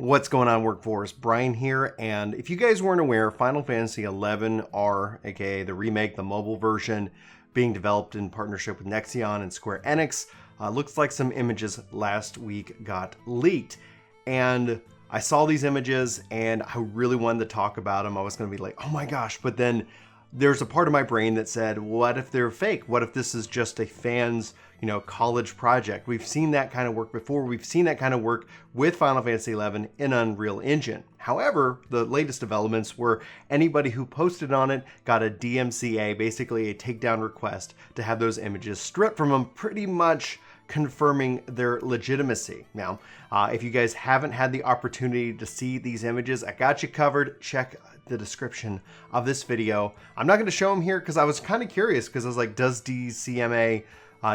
What's going on, Workforce? Brian here, and if you guys weren't aware, Final Fantasy XIR, aka the remake, the mobile version, being developed in partnership with Nexon and Square Enix, looks like some images last week got leaked. And I saw these images and I really wanted to talk about them. I was going to be like, oh my gosh, but then there's a part of my brain that said, what if they're fake? What if this is just a fan's, college project? We've seen that kind of work before. We've seen that kind of work with Final Fantasy XI in Unreal Engine. However, the latest developments were anybody who posted on it got a DMCA, basically a takedown request, to have those images stripped from them, pretty much confirming their legitimacy. Now, if you guys haven't had the opportunity to see these images, I got you covered. Check the description of this video. I'm not going to show them here because I was kind of curious, because I was like, does DCMA,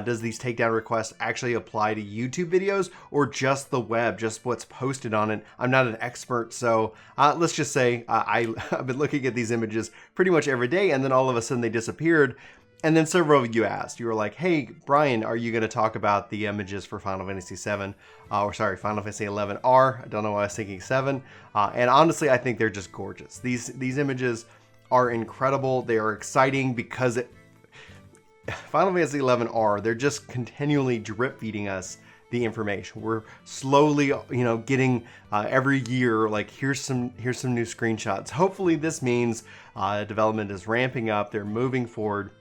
does these takedown requests actually apply to YouTube videos or just the web, just what's posted on it? I'm not an expert, so let's just say I've been looking at these images pretty much every day, and then all of a sudden they disappeared. And then several of you asked, you were like, hey, Brian, are you going to talk about the images for Final Fantasy VII? Final Fantasy XIR. I don't know why I was thinking 7. And honestly, I think they're just gorgeous. These images are incredible. They are exciting because Final Fantasy XIR, they're just continually drip feeding us the information. We're slowly, getting every year, like, here's some new screenshots. Hopefully this means development is ramping up. They're moving forward.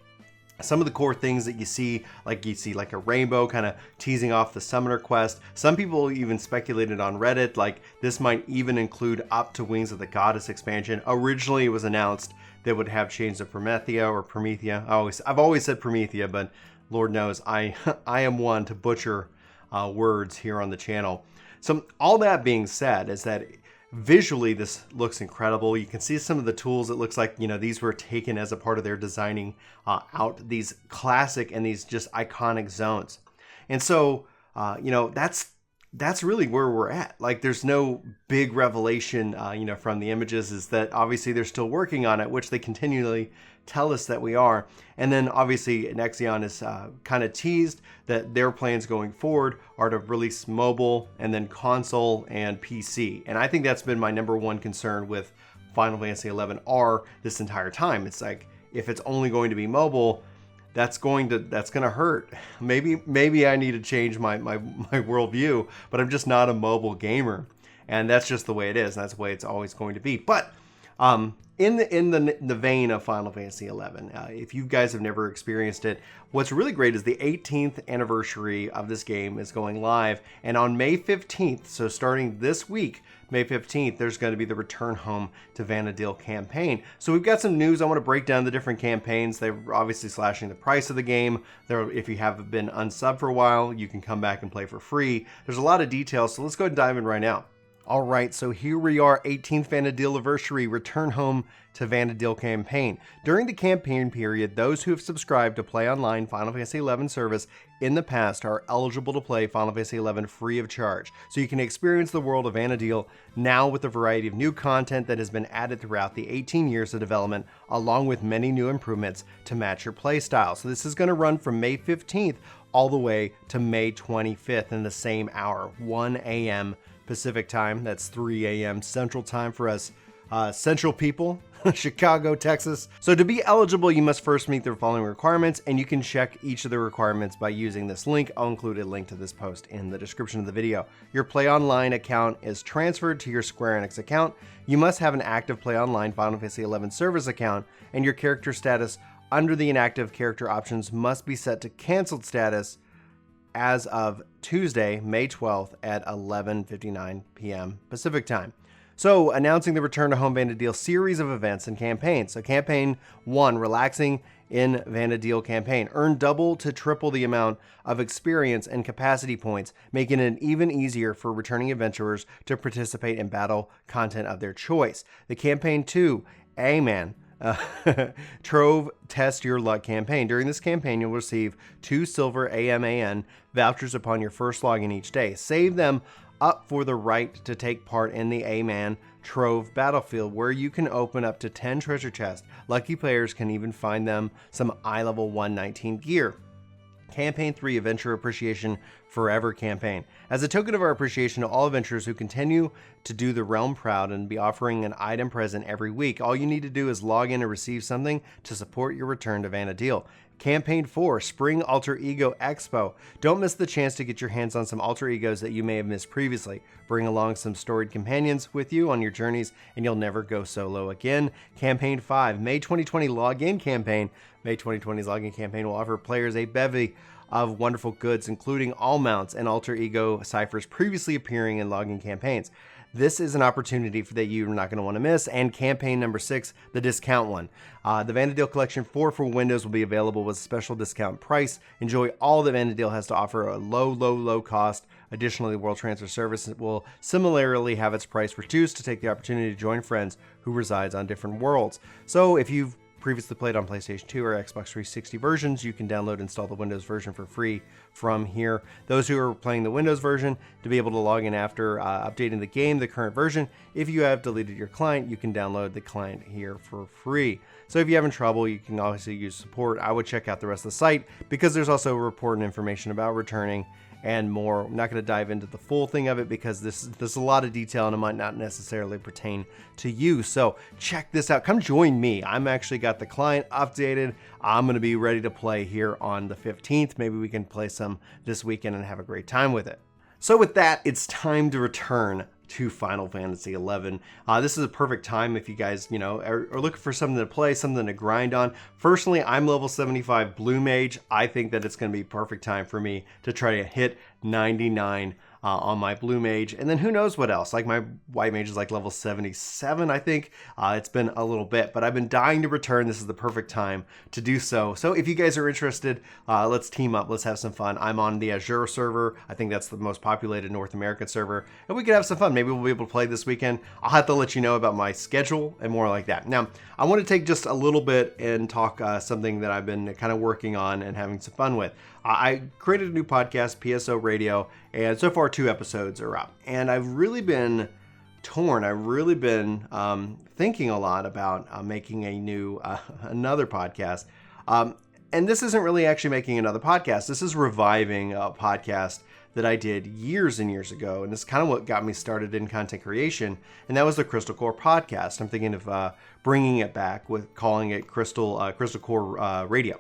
Some of the core things that you see like a rainbow kind of teasing off the summoner quest. Some people even speculated on Reddit, like this might even include up to Wings of the Goddess expansion. Originally it was announced that would have Chains of Promethea or Promethea. I've always said Promethea, but Lord knows I am one to butcher words here on the channel. So all that being said is that visually, this looks incredible. You can see some of the tools. It looks like, these were taken as a part of their designing out these classic and these just iconic zones. And so, that's really where we're at. Like, there's no big revelation, from the images, is that obviously they're still working on it, which they continually tell us that we are. And then obviously Nexon is kind of teased that their plans going forward are to release mobile and then console and PC. And I think that's been my number one concern with Final Fantasy XIR this entire time. It's like, if it's only going to be mobile, that's going to hurt. Maybe I need to change my worldview, but I'm just not a mobile gamer. And that's just the way it is. And that's the way it's always going to be. But in the vein of Final Fantasy XI, if you guys have never experienced it, what's really great is the 18th anniversary of this game is going live, and on May 15th, so starting this week, May 15th, there's going to be the Return Home to Vana'diel campaign. So we've got some news. I want to break down the different campaigns. They're obviously slashing the price of the game. If you have been unsubbed for a while, you can come back and play for free. There's a lot of details, so let's go ahead and dive in right now. All right, so here we are, 18th Vana'diel anniversary, Return Home to Vana'diel campaign. During the campaign period, those who have subscribed to Play Online Final Fantasy XI service in the past are eligible to play Final Fantasy XI free of charge. So you can experience the world of Vana'diel now with a variety of new content that has been added throughout the 18 years of development, along with many new improvements to match your playstyle. So this is going to run from May 15th all the way to May 25th in the same hour, 1 a.m. Pacific time. That's 3 a.m. Central time for us Central people, Chicago, Texas. So to be eligible, you must first meet the following requirements, and you can check each of the requirements by using this link. I'll include a link to this post in the description of the video. Your Play Online account is transferred to your Square Enix account. You must have an active Play Online Final Fantasy XI service account, and your character status under the inactive character options must be set to canceled status as of Tuesday, May 12th at 11:59 p.m. Pacific time. So, announcing the Return to Home Vana'diel series of events and campaigns. So, Campaign 1, Relaxing in Vana'diel campaign. Earn double to triple the amount of experience and capacity points, making it even easier for returning adventurers to participate in battle content of their choice. The Campaign 2, A-Man. Trove Test Your Luck campaign. During this campaign, you'll receive 2 silver AMAN vouchers upon your first login each day. Save them up for the right to take part in the A-Man Trove Battlefield, where you can open up to 10 treasure chests. Lucky players can even find them some eye level 119 gear. Campaign 3 Adventure Appreciation Forever campaign. As a token of our appreciation to all adventurers who continue to do the realm proud and be offering an item present every week, all you need to do is log in and receive something to support your return to Vana'diel. Campaign 4, Spring Alter Ego Expo. Don't miss the chance to get your hands on some alter egos that you may have missed previously. Bring along some storied companions with you on your journeys, and you'll never go solo again. Campaign 5, May 2020 Login Campaign. May 2020's Login Campaign will offer players a bevy of wonderful goods, including all mounts and alter ego ciphers previously appearing in login campaigns. This is an opportunity that you're not going to want to miss. And campaign number 6, the discount one. The Vana'diel Collection 4 for Windows will be available with a special discount price. Enjoy all that Vana'diel has to offer at a low cost. Additionally, the World Transfer Service will similarly have its price reduced to take the opportunity to join friends who resides on different worlds. So if you've previously played on PlayStation 2 or Xbox 360 versions, you can download and install the Windows version for free from here. Those who are playing the Windows version, to be able to log in after updating the game, the current version, if you have deleted your client, you can download the client here for free. So if you're having trouble, you can obviously use support. I would check out the rest of the site because there's also report and information about returning and more. I'm not going to dive into the full thing of it because there's a lot of detail and it might not necessarily pertain to you. So check this out. Come join me. I'm actually got the client updated. I'm going to be ready to play here on the 15th. Maybe we can play some this weekend and have a great time with it. So with that, it's time to return to Final Fantasy XI. This is a perfect time if you guys, are looking for something to play, something to grind on. Personally, I'm level 75 Blue Mage. I think that it's going to be perfect time for me to try to hit 99 on my Blue Mage. And then who knows what else. Like my White Mage is like level 77, I think. It's been a little bit, but I've been dying to return. This is the perfect time to do so. So if you guys are interested, let's team up. Let's have some fun. I'm on the Azure server. I think that's the most populated North American server. And we could have some fun. Maybe we'll be able to play this weekend. I'll have to let you know about my schedule and more like that. Now, I want to take just a little bit and talk something that I've been kind of working on and having some fun with. I created a new podcast, PSO Radio, and so far 2 episodes are up. And I've really been torn. I've really been thinking a lot about making a new, another podcast. And this isn't really actually making another podcast. This is reviving a podcast that I did years and years ago. And this is kind of what got me started in content creation. And that was the Crystal Core podcast. I'm thinking of bringing it back with calling it Crystal Core Radio.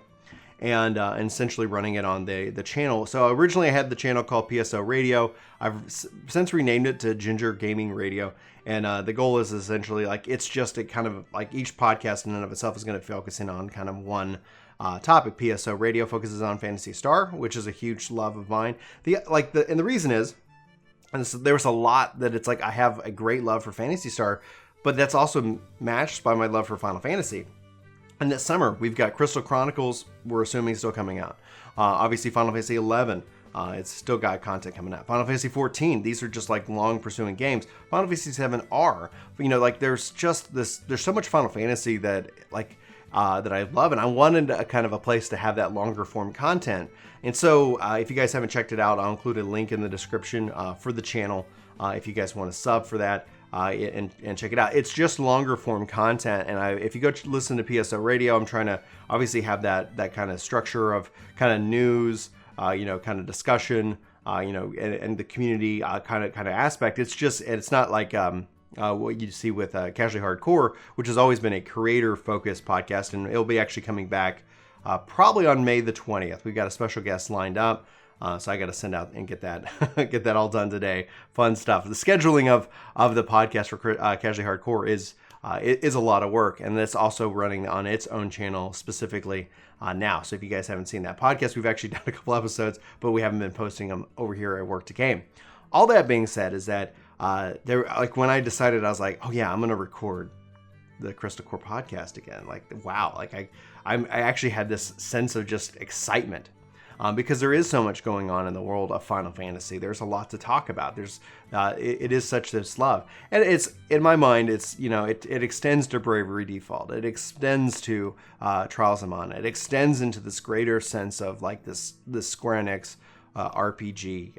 And essentially running it on the channel. So originally I had the channel called PSO Radio. I've since renamed it to Ginger Gaming Radio. And the goal is essentially like, it's just a kind of like each podcast in and of itself is going to focus in on kind of one topic. PSO Radio focuses on Phantasy Star, which is a huge love of mine. And the reason is, and there was a lot that it's like, I have a great love for Phantasy Star, but that's also matched by my love for Final Fantasy. And this summer, we've got Crystal Chronicles, we're assuming still coming out. Obviously, Final Fantasy XI, it's still got content coming out. Final Fantasy XIV, these are just like long pursuing games. Final Fantasy VII R, there's just this, there's so much Final Fantasy that that I love, and I wanted a kind of a place to have that longer form content. And so if you guys haven't checked it out, I'll include a link in the description for the channel if you guys want to sub for that. And check it out. It's just longer form content, and if you go listen to PSO Radio, I'm trying to obviously have that kind of structure of kind of news, kind of discussion, and the community kind of aspect. It's not like what you see with Casually Hardcore, which has always been a creator focused podcast, and it'll be actually coming back probably on May the 20th. We've got a special guest lined up. So I got to send out and get that all done today. Fun stuff. The scheduling of the podcast for Casually Hardcore is a lot of work, and it's also running on its own channel specifically now. So if you guys haven't seen that podcast, we've actually done a couple episodes, but we haven't been posting them over here at Work to Game. All that being said is that when I decided, I was like, oh yeah, I'm gonna record the Crystal Core podcast again. Like, wow, I actually had this sense of just excitement. Because there is so much going on in the world of Final Fantasy. There's a lot to talk about. It is such this love, and it's, in my mind, it's it extends to Bravery Default. It extends to Trials of Mana. It extends into this greater sense of like this Square Enix RPG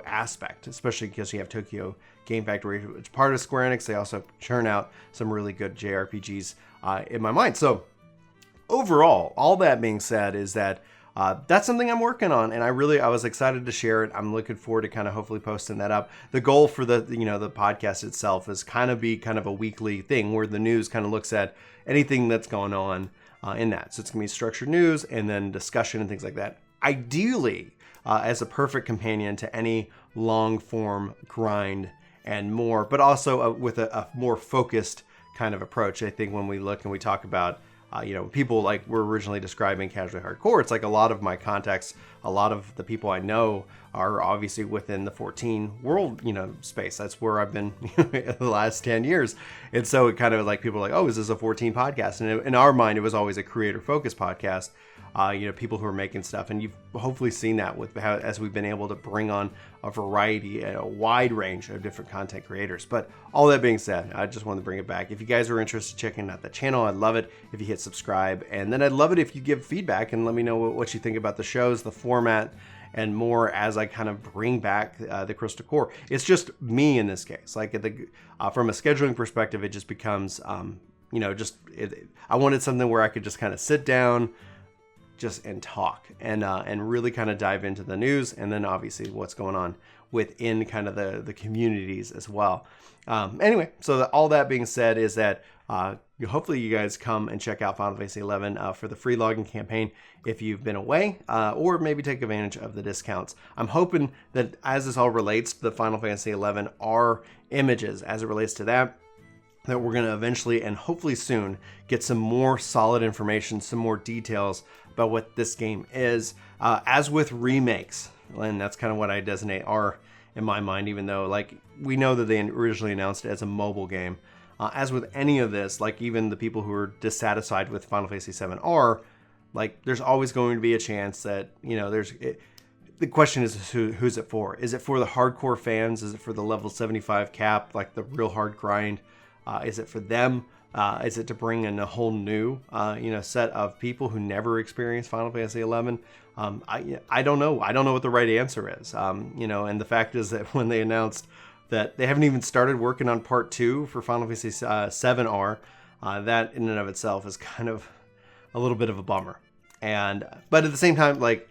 aspect, especially because you have Tokyo Game Factory, which is part of Square Enix. They also churn out some really good JRPGs in my mind. So overall, all that being said is that that's something I'm working on, and I was excited to share it. I'm looking forward to kind of hopefully posting that up. The goal for the podcast itself is kind of a weekly thing where the news kind of looks at anything that's going on in that. So it's gonna be structured news and then discussion and things like that. Ideally, as a perfect companion to any long form grind and more, but also with a more focused kind of approach. I think when we look and we talk about people like we're originally describing casually hardcore, it's like a lot of my contacts, a lot of the people I know are obviously within the 14 world, space. That's where I've been the last 10 years. And so it kind of like people are like, oh, is this a 14 podcast? And in our mind, it was always a creator focused podcast. People who are making stuff, and you've hopefully seen that with how, as we've been able to bring on a variety, a wide range of different content creators. But all that being said, I just wanted to bring it back. If you guys are interested in checking out the channel, I'd love it if you hit subscribe, and then I'd love it if you give feedback and let me know what you think about the shows, the format, and more as I kind of bring back the Crystal Core. It's just me in this case. Like from a scheduling perspective, it just becomes, I wanted something where I could just kind of sit down, and talk and really kind of dive into the news, and then obviously what's going on within kind of the communities as well. Anyway, so all that being said is that hopefully you guys come and check out Final Fantasy XI for the free login campaign if you've been away, or maybe take advantage of the discounts. I'm hoping that as this all relates to the Final Fantasy XIR images, as it relates to that we're going to eventually and hopefully soon get some more solid information, some more details about what this game is. As with remakes, and that's kind of what I designate R in my mind, even though like we know that they originally announced it as a mobile game. As with any of this, like even the people who are dissatisfied with Final Fantasy VII R, like there's always going to be a chance that, the question is who's it for? Is it for the hardcore fans? Is it for the level 75 cap, like the real hard grind? Is it for them? Is it to bring in a whole new, set of people who never experienced Final Fantasy XI? I don't know. I don't know what the right answer is. And the fact is that when they announced that they haven't even started working on part 2 for Final Fantasy VII R, that in and of itself is kind of a little bit of a bummer. But at the same time, like,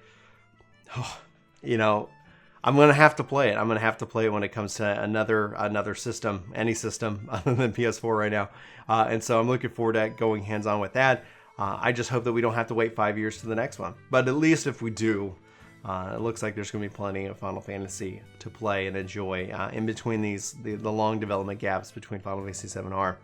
I'm going to have to play it. I'm going to have to play it when it comes to another system, any system other than PS4 right now. And so I'm looking forward to going hands-on with that. I just hope that we don't have to wait 5 years to the next one. But at least if we do, it looks like there's going to be plenty of Final Fantasy to play and enjoy in between the long development gaps between Final Fantasy VII R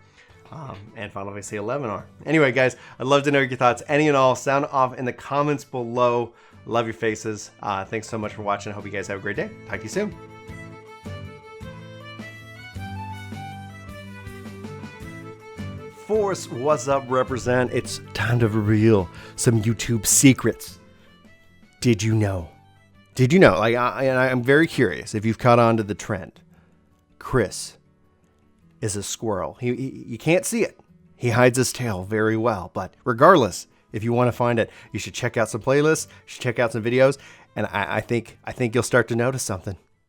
and Final Fantasy XI R. Anyway, guys, I'd love to know your thoughts, any and all. Sound off in the comments below. Love your faces. Thanks so much for watching. I hope you guys have a great day. Talk to you soon. Force, what's up, represent? It's time to reveal some YouTube secrets. Did you know? Like, I'm very curious if you've caught on to the trend. Chris is a squirrel. You can't see it. He hides his tail very well. But regardless, if you want to find it, you should check out some playlists. You should check out some videos, and I think you'll start to notice something.